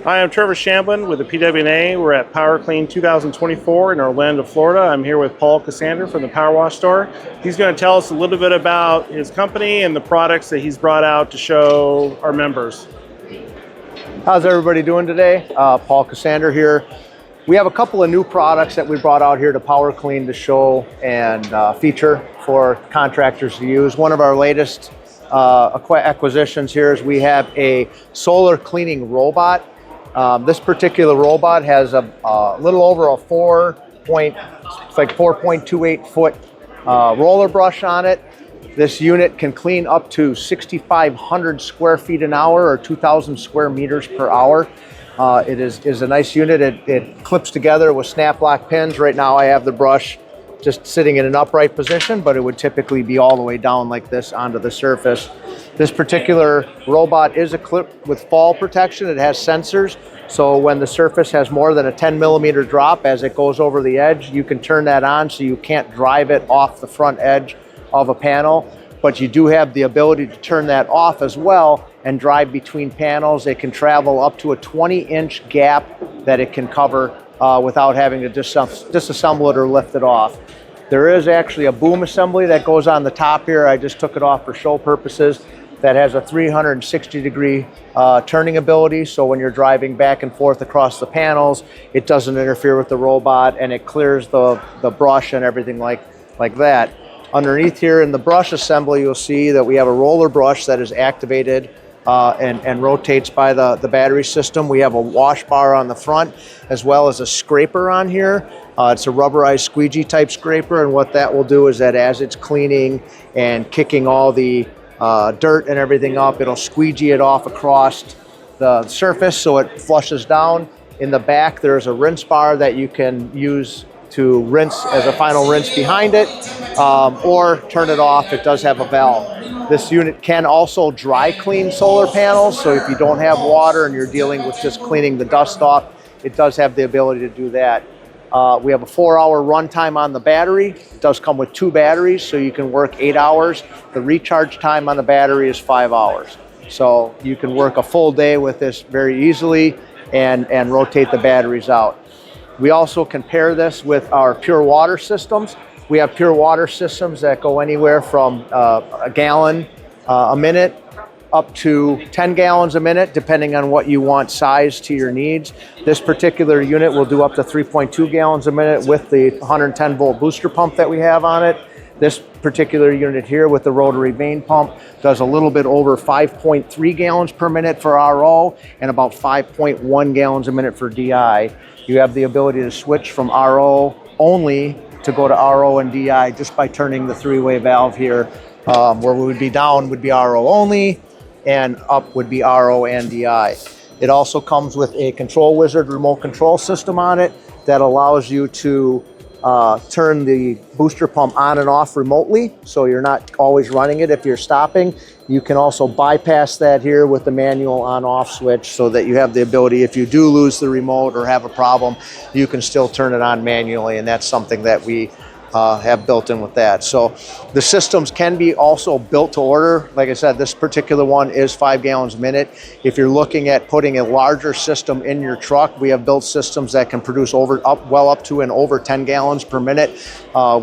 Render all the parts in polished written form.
Hi, I'm Trevor Shamblin with the PWNA. We're at Power Clean 2024 in Orlando, Florida. I'm here with Paul Cassander from the Power Wash store. He's going to tell us a little bit about his company and the products that he's brought out to show our members. How's everybody doing today? Paul Cassander here. We have a couple of new products that we brought out here to Power Clean to show and feature for contractors to use. One of our latest acquisitions here is we have a solar cleaning robot. This particular robot has a little over a 4.28 foot roller brush on it. This unit can clean up to 6,500 square feet an hour or 2,000 square meters per hour. It is a nice unit. It clips together with snap lock pins. Right now I have the brush just sitting in an upright position, but it would typically be all the way down like this onto the surface. This particular robot is equipped with fall protection. It has sensors, so when the surface has more than a 10 millimeter drop as it goes over the edge, you can turn that on so you can't drive it off the front edge of a panel, but you do have the ability to turn that off as well and drive between panels. It can travel up to a 20-inch gap that it can cover without having to disassemble it or lift it off. There is actually a boom assembly that goes on the top here. I just took it off for show purposes. That has a 360-degree turning ability, so when you're driving back and forth across the panels, it doesn't interfere with the robot and it clears the brush and everything like that. Underneath here in the brush assembly, you'll see that we have a roller brush that is activated and rotates by the battery system. We have a wash bar on the front as well as a scraper on here. It's a rubberized squeegee type scraper, and what that will do is that as it's cleaning and kicking all the dirt and everything up, it'll squeegee it off across the surface so it flushes down. In the back there's a rinse bar that you can use to rinse as a final rinse behind it, or turn it off. It does have a valve. This unit can also dry clean solar panels, so if you don't have water and you're dealing with just cleaning the dust off, it does have the ability to do that. We have a 4-hour runtime on the battery. It does come with 2 batteries, so you can work 8 hours. The recharge time on the battery is 5 hours. So you can work a full day with this very easily and rotate the batteries out. We also can pair this with our pure water systems. We have pure water systems that go anywhere from a gallon a minute up to 10 gallons a minute, depending on what you want size to your needs. This particular unit will do up to 3.2 gallons a minute with the 110 volt booster pump that we have on it. This particular unit here with the rotary vane pump does a little bit over 5.3 gallons per minute for RO and about 5.1 gallons a minute for DI. You have the ability to switch from RO only to go to RO and DI just by turning the 3-way valve here. Where we would be down would be RO only, and up would be RO and DI. It also comes with a Control Wizard remote control system on it that allows you to turn the booster pump on and off remotely, so you're not always running it if you're stopping. You can also bypass that here with the manual on-off switch, so that you have the ability, if you do lose the remote or have a problem, you can still turn it on manually, and that's something that we have built in with that. So the systems can be also built to order. Like I said, this particular one is 5 gallons a minute. If you're looking at putting a larger system in your truck, we have built systems that can produce well up to and over 10 gallons per minute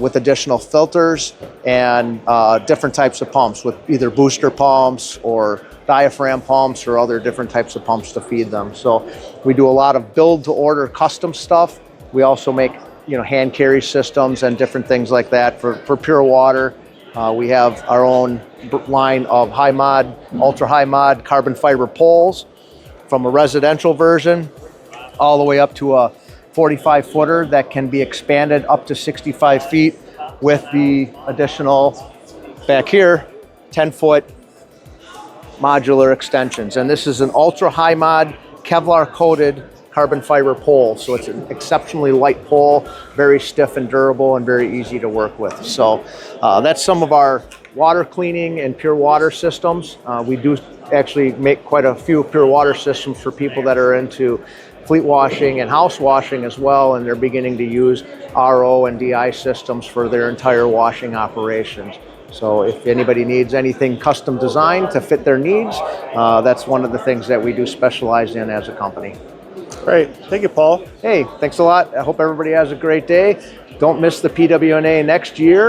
with additional filters and different types of pumps, with either booster pumps or diaphragm pumps or other different types of pumps to feed them. So we do a lot of build to order custom stuff. We also make hand carry systems and different things like that for pure water. We have our own line of high mod, ultra high mod carbon fiber poles, from a residential version all the way up to a 45 footer that can be expanded up to 65 feet with the additional, back here, 10-foot modular extensions. And this is an ultra high mod Kevlar coated carbon fiber pole, so it's an exceptionally light pole, very stiff and durable and very easy to work with. So that's some of our water cleaning and pure water systems. We do actually make quite a few pure water systems for people that are into fleet washing and house washing as well, and they're beginning to use RO and DI systems for their entire washing operations. So if anybody needs anything custom designed to fit their needs, that's one of the things that we do specialize in as a company. Great. Thank you, Paul. Hey, thanks a lot. I hope everybody has a great day. Don't miss the PWNA next year.